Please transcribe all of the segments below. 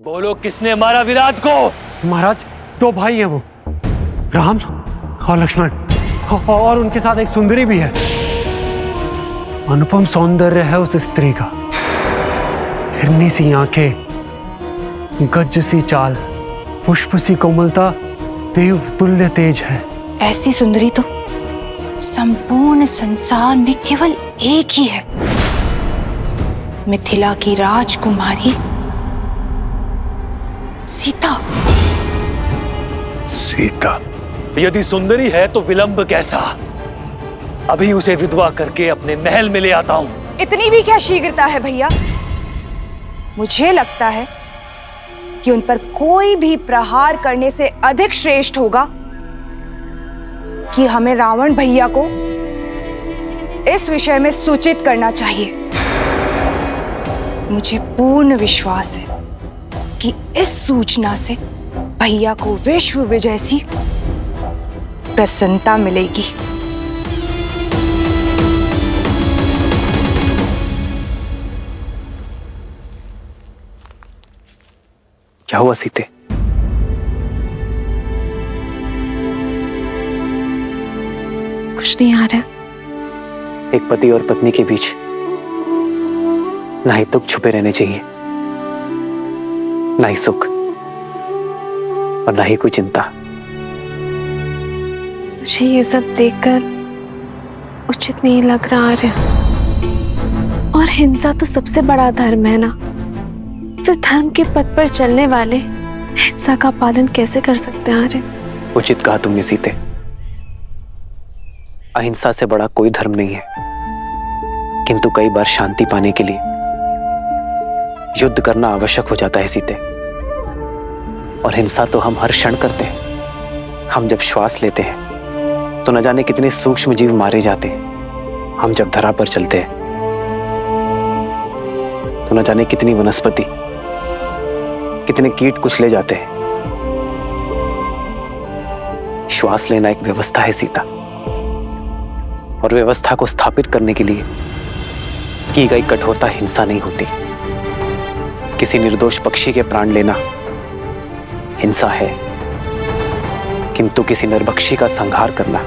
बोलो किसने मारा विराट को? महाराज, दो भाई हैं वो, राम और लक्ष्मण, और उनके साथ एक सुंदरी भी है। अनुपम सौंदर्य है उस स्त्री का, हिरनी सी आंखें, गज सी चाल, पुष्प सी कोमलता, देव तुल्य तेज है। ऐसी सुंदरी तो संपूर्ण संसार में केवल एक ही है, मिथिला की राजकुमारी सीता। सीता? यदि सुंदरी है तो विलंब कैसा? अभी उसे विधवा करके अपने महल में ले आता हूं। इतनी भी क्या शीघ्रता है भैया? मुझे लगता है कि उन पर कोई भी प्रहार करने से अधिक श्रेष्ठ होगा कि हमें रावण भैया को इस विषय में सूचित करना चाहिए। मुझे पूर्ण विश्वास है कि इस सूचना से भैया को विश्व विजय सी प्रसन्नता मिलेगी। क्या हुआ सीते? कुछ नहीं आ रहा। एक पति और पत्नी के बीच ना ही दुख छुपे रहने चाहिए, ना ही सुख, और ना ही कोई चिंता। मुझे ये सब देखकर उचित नहीं लग रहा है। और हिंसा तो सबसे बड़ा धर्म है ना, फिर धर्म के पथ पर चलने वाले हिंसा का पालन कैसे कर सकते हैं? आर्य, उचित कहा तुमने सीते। अहिंसा से बड़ा कोई धर्म नहीं है, किंतु कई बार शांति पाने के लिए युद्ध करना आवश्यक हो जाता है सीते। और हिंसा तो हम हर क्षण करते हैं। हम जब श्वास लेते हैं तो न जाने कितने सूक्ष्म जीव मारे जाते हैं। हम जब धरा पर चलते हैं तो न जाने कितनी वनस्पति, कितने कीट कुचले जाते हैं। श्वास लेना एक व्यवस्था है सीता, और व्यवस्था को स्थापित करने के लिए की गई कठोरता हिंसा नहीं होती। किसी निर्दोष पक्षी के प्राण लेना हिंसा है, किंतु किसी निर्भक्षी का संहार करना,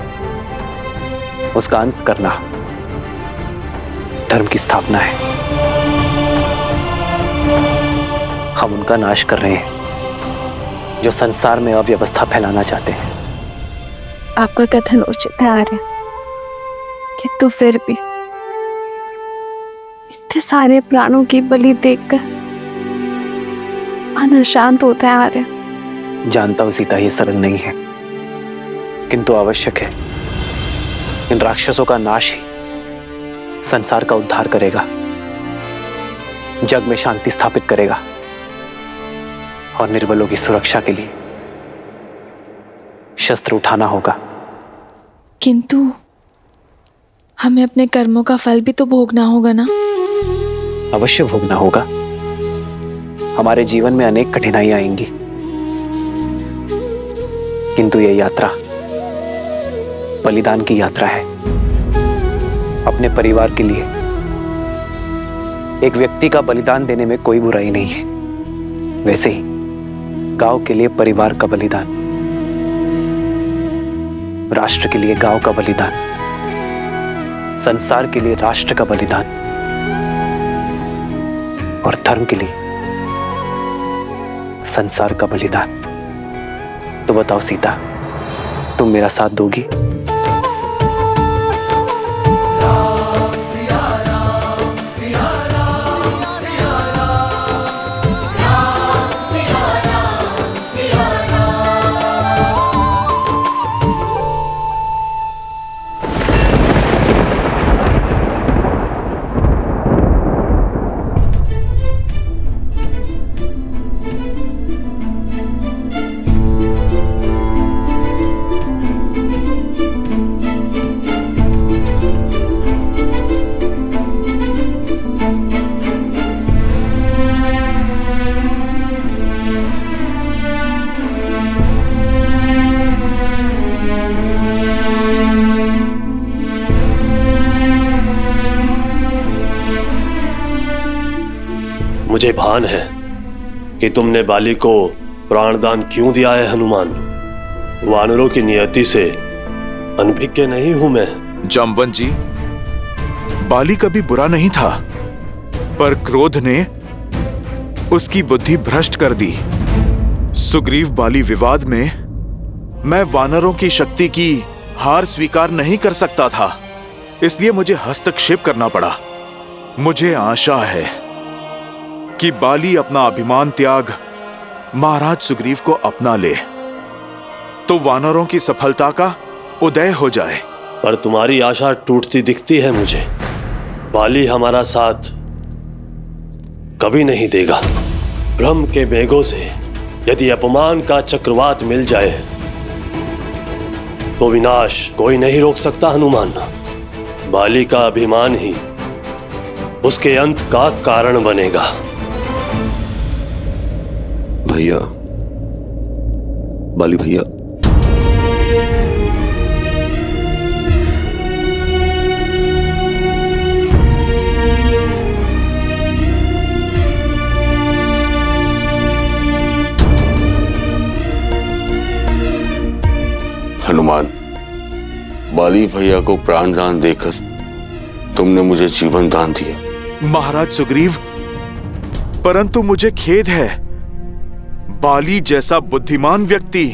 उसका अंत करना धर्म की स्थापना है। हम उनका नाश कर रहे हैं जो संसार में अव्यवस्था फैलाना चाहते हैं। आपका कथन उचित है आर्य, किंतु फिर भी इतने सारे प्राणों की बलि देखकर मन अशांत होता है आर्य। जानता हूं सीता, ये सरल नहीं है, किंतु आवश्यक है। इन राक्षसों का नाश ही संसार का उद्धार करेगा, जग में शांति स्थापित करेगा, और निर्बलों की सुरक्षा के लिए शस्त्र उठाना होगा। किंतु हमें अपने कर्मों का फल भी तो भोगना होगा ना? अवश्य भोगना होगा। हमारे जीवन में अनेक कठिनाइयां आएंगी, किंतु यह यात्रा बलिदान की यात्रा है। अपने परिवार के लिए एक व्यक्ति का बलिदान देने में कोई बुराई नहीं है। वैसे ही गांव के लिए परिवार का बलिदान, राष्ट्र के लिए गांव का बलिदान, संसार के लिए राष्ट्र का बलिदान, और धर्म के लिए संसार का बलिदान। तो बताओ सीता, तुम मेरा साथ दोगी? मुझे भान है कि तुमने बाली को प्राणदान क्यों दिया है हनुमान। वानरों की नियति से अनभिज्ञ नहीं हूं मैं। जामवंत जी, बाली कभी बुरा नहीं था, पर क्रोध ने उसकी बुद्धि भ्रष्ट कर दी। सुग्रीव बाली विवाद में मैं वानरों की शक्ति की हार स्वीकार नहीं कर सकता था, इसलिए मुझे हस्तक्षेप करना पड़ा। मुझे आशा है कि बाली अपना अभिमान त्याग महाराज सुग्रीव को अपना ले, तो वानरों की सफलता का उदय हो जाए। पर तुम्हारी आशा टूटती दिखती है मुझे। बाली हमारा साथ कभी नहीं देगा। ब्रह्म के मेघों से यदि अपमान का चक्रवात मिल जाए तो विनाश कोई नहीं रोक सकता हनुमान। बाली का अभिमान ही उसके अंत का कारण बनेगा। भैया, बाली भैया, हनुमान, बाली भैया को प्राण दान देकर तुमने मुझे जीवन दान दिया। महाराज सुग्रीव, परंतु मुझे खेद है, बाली जैसा बुद्धिमान व्यक्ति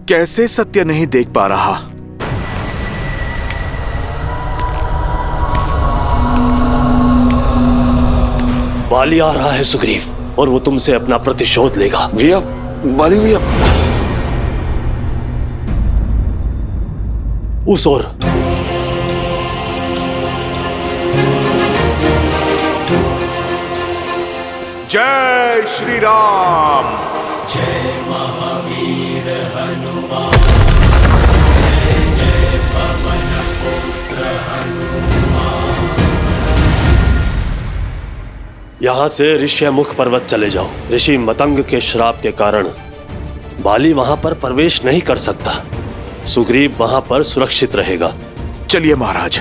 कैसे सत्य नहीं देख पा रहा। बाली आ रहा है सुग्रीव, और वो तुमसे अपना प्रतिशोध लेगा। भैया, बाली भैया, उस ओर। जय श्री राम। जय महावीर हनुमान, जय जय पवन पुत्र हनुमान। यहां से ऋष्यमुख पर्वत चले जाओ। ऋषि मतंग के श्राप के कारण बाली वहां पर प्रवेश नहीं कर सकता। सुग्रीव वहां पर सुरक्षित रहेगा। चलिए महाराज।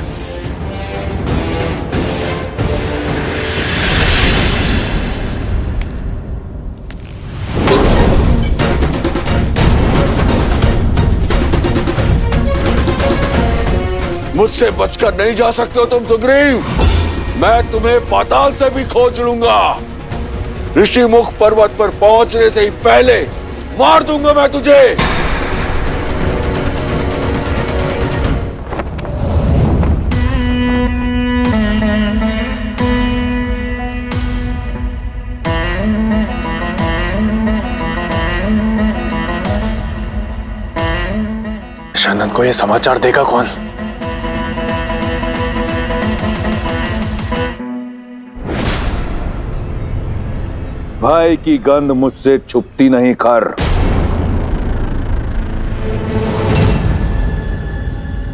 मुझसे बचकर नहीं जा सकते हो तुम सुग्रीव। मैं तुम्हें पाताल से भी खोज लूंगा। ऋषिमुख पर्वत पर पहुंचने से ही पहले मार दूंगा मैं तुझे। शनन को यह समाचार देगा कौन? भाई की गंध मुझसे छुपती नहीं कर।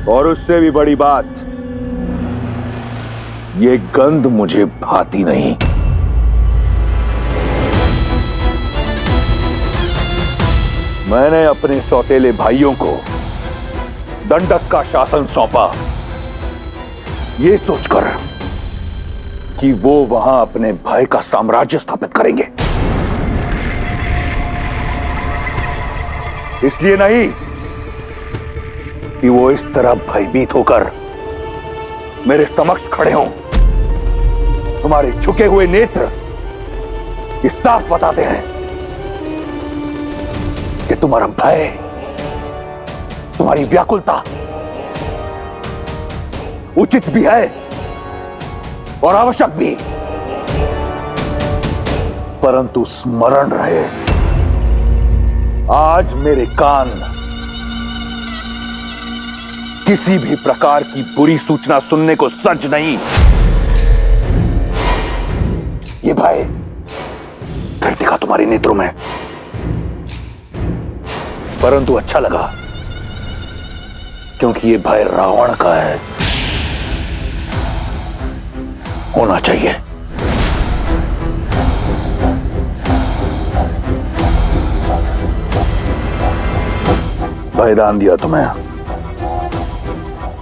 और उससे भी बड़ी बात, ये गंध मुझे भाती नहीं। मैंने अपने सौतेले भाइयों को दंडक का शासन सौंपा, ये सोचकर कि वो वहां अपने भाई का साम्राज्य स्थापित करेंगे। इसलिए नहीं कि वो इस तरह भयभीत होकर मेरे समक्ष खड़े हों। तुम्हारे झुके हुए नेत्र इस साफ बताते हैं कि तुम्हारा भय, तुम्हारी व्याकुलता उचित भी है और आवश्यक भी, परंतु स्मरण रहे, आज मेरे कान किसी भी प्रकार की बुरी सूचना सुनने को सज्ज नहीं। ये भय फिर दिखा तुम्हारे नेत्रों में, परंतु अच्छा लगा क्योंकि ये भय रावण का है, होना चाहिए। भयदान दिया तुम्हें,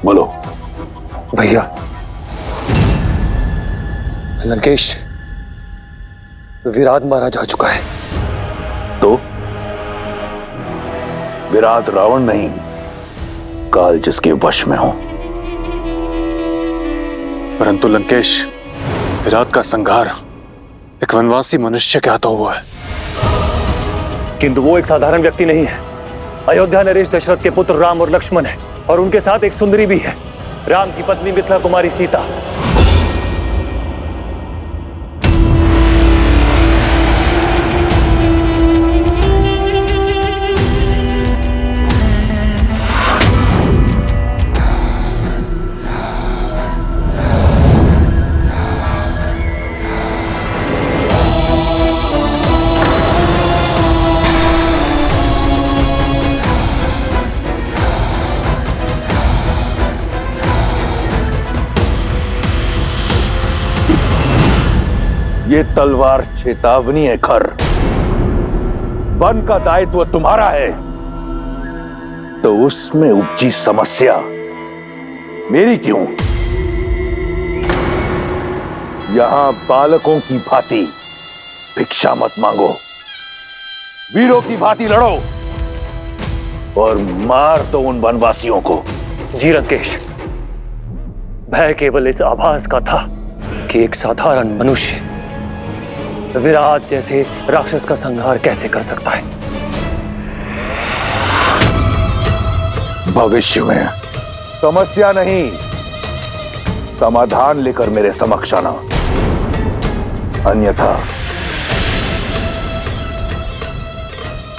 बोलो। भैया, लंकेश, विराट मारा जा चुका है। तो विराट रावण नहीं, काल जिसके वश में हो। परंतु लंकेश, विराट का संहार एक वनवासी मनुष्य के हाथों हुआ है। किंतु वो एक साधारण व्यक्ति नहीं है। अयोध्या नरेश दशरथ के पुत्र राम और लक्ष्मण है, और उनके साथ एक सुंदरी भी है, राम की पत्नी मिथिला कुमारी सीता। ये तलवार चेतावनी है खर। वन का दायित्व तुम्हारा है, तो उसमें उपजी समस्या मेरी क्यों? यहां बालकों की भांति भिक्षा मत मांगो, वीरों की भांति लड़ो और मार दो उन वनवासियों को। जी लंकेश, भय केवल इस आभास का था कि एक साधारण मनुष्य विराट जैसे राक्षस का संहार कैसे कर सकता है। भविष्य में समस्या नहीं, समाधान लेकर मेरे समक्ष आना, अन्यथा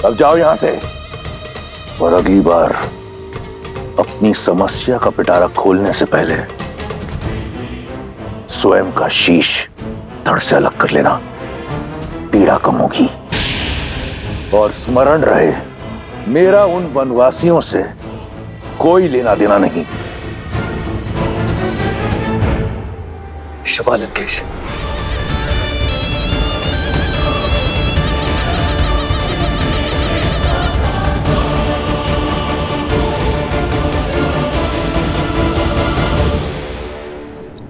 अब जाओ यहां से। और अगली बार अपनी समस्या का पिटारा खोलने से पहले स्वयं का शीश धड़ से अलग कर लेना, पीड़ा कम होगी। और स्मरण रहे, मेरा उन वनवासियों से कोई लेना देना नहीं। क्षमा लंकेश।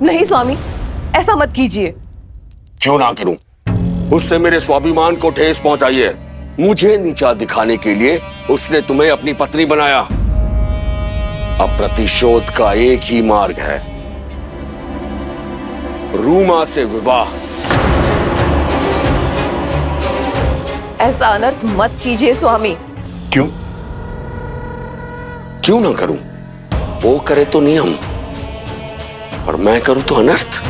नहीं स्वामी, ऐसा मत कीजिए। क्यों ना करूं? उसने मेरे स्वाभिमान को ठेस पहुंचाई है। मुझे नीचा दिखाने के लिए उसने तुम्हें अपनी पत्नी बनाया। अब प्रतिशोध का एक ही मार्ग है, रूमा से विवाह। ऐसा अनर्थ मत कीजिए स्वामी। क्यों? क्यों ना करूं? वो करे तो नियम, और मैं करूं तो अनर्थ।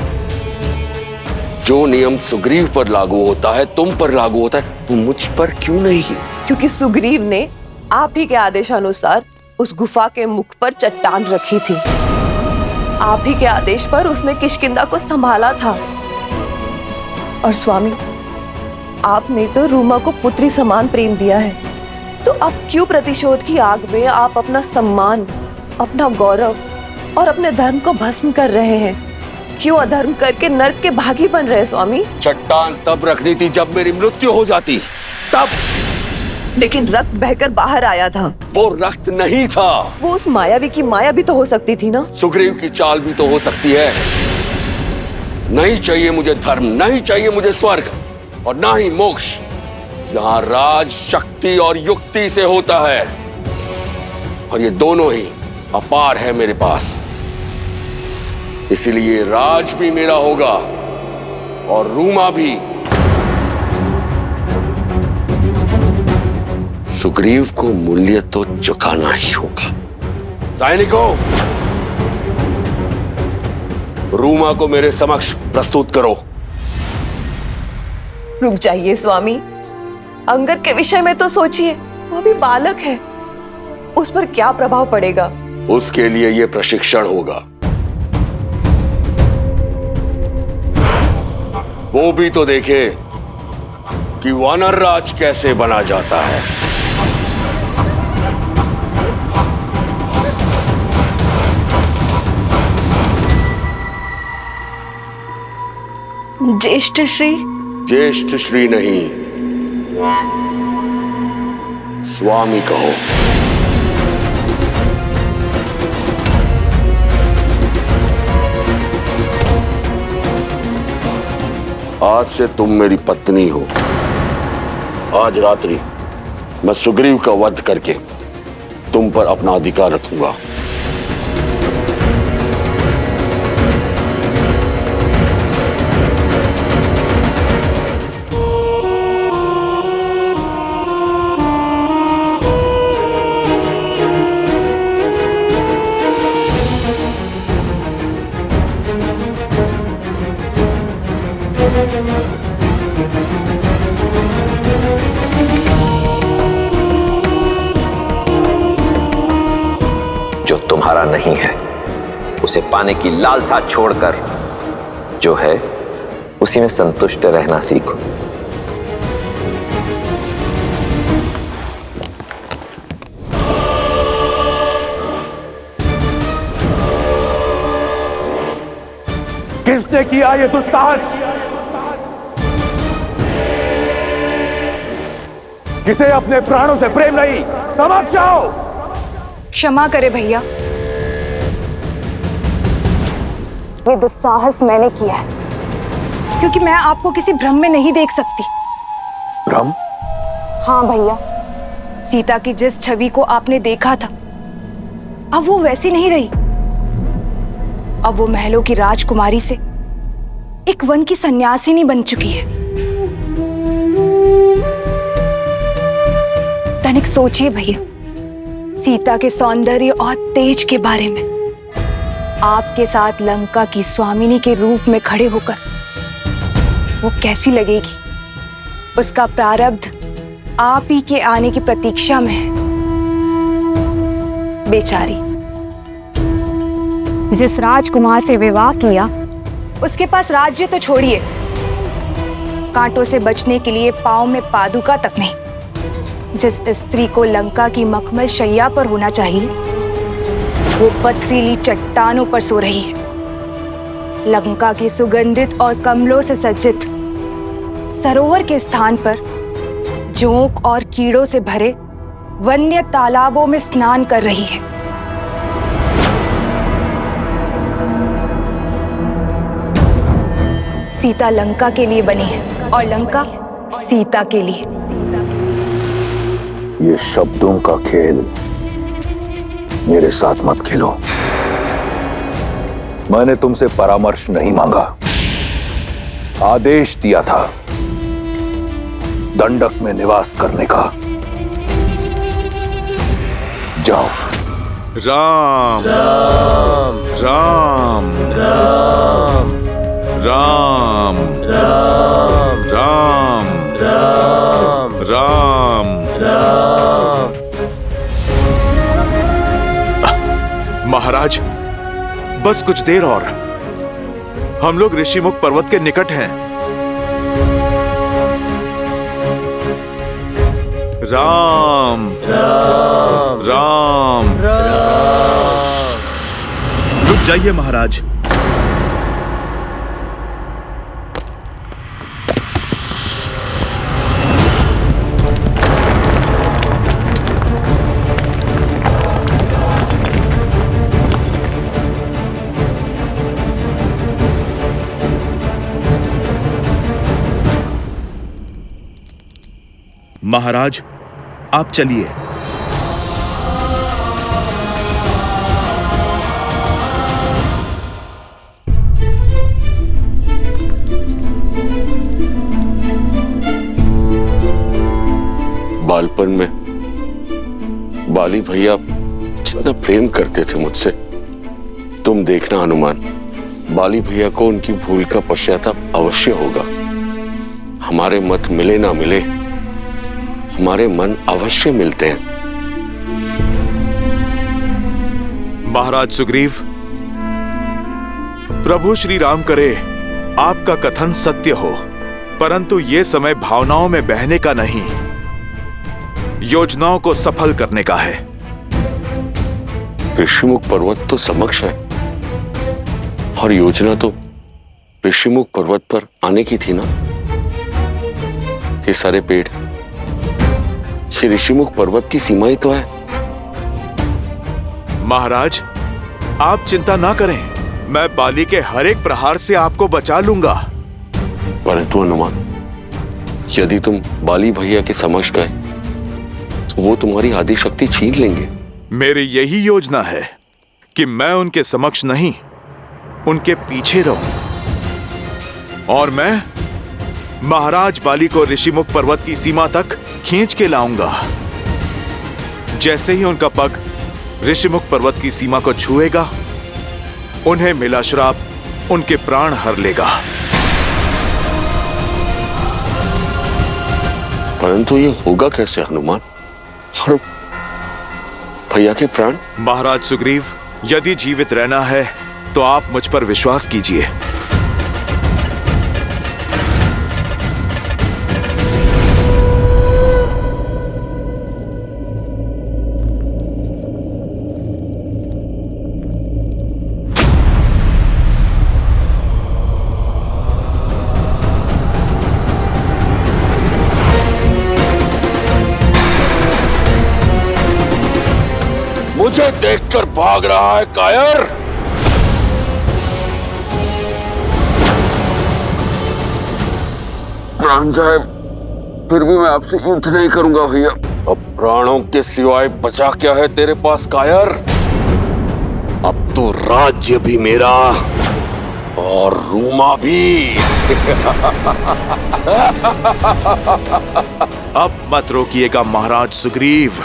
जो नियम सुग्रीव पर लागू होता है, तुम पर लागू होता है, वो मुझ पर क्यों नहीं? क्योंकि सुग्रीव ने आप ही के आदेशानुसार उस गुफा के मुख पर चट्टान रखी थी। आप ही के आदेश पर उसने किष्किंधा को संभाला था। और स्वामी, आपने तो रूमा को पुत्री समान प्रेम दिया है, तो अब क्यों प्रतिशोध की आग में आप अपना सम्मान, अपना गौरव और अपने धर्म को भस्म कर रहे हैं? क्यों अधर्म करके नरक के भागी बन रहे स्वामी? चट्टान तब रखनी थी जब मेरी मृत्यु हो जाती, तब। लेकिन रक्त बहकर बाहर आया था। वो रक्त नहीं था। वो उस मायावी की माया भी तो हो सकती थी ना। सुग्रीव की चाल भी तो हो सकती है। नहीं चाहिए मुझे धर्म, नहीं चाहिए मुझे स्वर्ग, और ना ही मोक्ष। यहाँ राज शक्ति और युक्ति से होता है, और ये दोनों ही अपार है मेरे पास। इसीलिए राज भी मेरा होगा और रूमा भी। सुग्रीव को मूल्य तो चुकाना ही होगा। सैनिकों, रूमा को मेरे समक्ष प्रस्तुत करो। रुक जाइए स्वामी, अंगद के विषय में तो सोचिए। वो भी बालक है, उस पर क्या प्रभाव पड़ेगा? उसके लिए यह प्रशिक्षण होगा। वो भी तो देखे कि वानर राज कैसे बना जाता है। ज्येष्ठ श्री। ज्येष्ठ श्री नहीं, स्वामी कहो। आज से तुम मेरी पत्नी हो। आज रात्रि मैं सुग्रीव का वध करके तुम पर अपना अधिकार रखूंगा। जो तुम्हारा नहीं है उसे पाने की लालसा छोड़कर जो है उसी में संतुष्ट रहना सीखो। किसने किया ये दुस्साहस? किसे अपने प्राणों से प्रेम नहीं? समक्ष आओ। क्षमा करे भैया, ये दुस्साहस मैंने किया है क्योंकि मैं आपको किसी भ्रम में नहीं देख सकती। भ्रम? हाँ भैया, सीता की जिस छवि को आपने देखा था अब वो वैसी नहीं रही। अब वो महलों की राजकुमारी से एक वन की सन्यासिनी बन चुकी है। तनिक सोचिए भैया, सीता के सौंदर्य और तेज के बारे में। आपके साथ लंका की स्वामिनी के रूप में खड़े होकर वो कैसी लगेगी? उसका प्रारब्ध आप ही के आने की प्रतीक्षा में है। बेचारी, जिस राजकुमार से विवाह किया उसके पास राज्य तो छोड़िए, कांटों से बचने के लिए पांव में पादुका तक नहीं। जिस स्त्री को लंका की मखमल शैया पर होना चाहिए वो पथरीली चट्टानों पर सो रही है। लंका की सुगंधित और कमलों से सज्जित सरोवर के स्थान पर जोंक और कीड़ों से भरे वन्य तालाबों में स्नान कर रही है। सीता लंका के लिए बनी है और लंका सीता के लिए। ये शब्दों का खेल मेरे साथ मत खेलो। मैंने तुमसे परामर्श नहीं मांगा, आदेश दिया था दंडक में निवास करने का। जाओ। राम राम राम राम राम राम राम राम राम। महाराज, बस कुछ देर और, हम लोग ऋषिमुख पर्वत के निकट हैं। राम राम राम राम। रुक जाइए महाराज। महाराज, आप चलिए। बालपन में बाली भैया कितना प्रेम करते थे मुझसे। तुम देखना हनुमान, बाली भैया को उनकी भूल का पश्चाताप अवश्य होगा। हमारे मत मिले ना मिले, हमारे मन अवश्य मिलते हैं। महाराज सुग्रीव, प्रभु श्री राम करे आपका कथन सत्य हो, परंतु ये समय भावनाओं में बहने का नहीं, योजनाओं को सफल करने का है। ऋषिमुख पर्वत तो समक्ष है और योजना तो ऋषिमुख पर्वत पर आने की थी ना। ये सारे पेड़, ये ऋषिमुख पर्वत की सीमा ही तो है। महाराज, आप चिंता ना करें, मैं बाली के हर एक प्रहार से आपको बचा लूंगा। परंतु हनुमान, यदि तुम बाली भैया के समक्ष गए तो वो तुम्हारी आदि शक्ति छीन लेंगे। मेरी यही योजना है कि मैं उनके समक्ष नहीं, उनके पीछे रहूं और मैं महाराज बाली को ऋषिमुख पर्वत की सीमा तक खींच के लाऊंगा। जैसे ही उनका पग ऋषिमुख पर्वत की सीमा को छुएगा, उन्हें मिला श्राप उनके प्राण हर लेगा। परंतु ये होगा कैसे हनुमान? और भैया के प्राण? महाराज सुग्रीव, यदि जीवित रहना है तो आप मुझ पर विश्वास कीजिए। मुझे देखकर भाग रहा है कायर? प्राण जाए फिर भी मैं आपसे युद्ध नहीं करूंगा भैया। अब प्राणों के सिवाय बचा क्या है तेरे पास कायर? अब तो राज्य भी मेरा और रूमा भी। अब मत रोकिएगा महाराज सुग्रीव।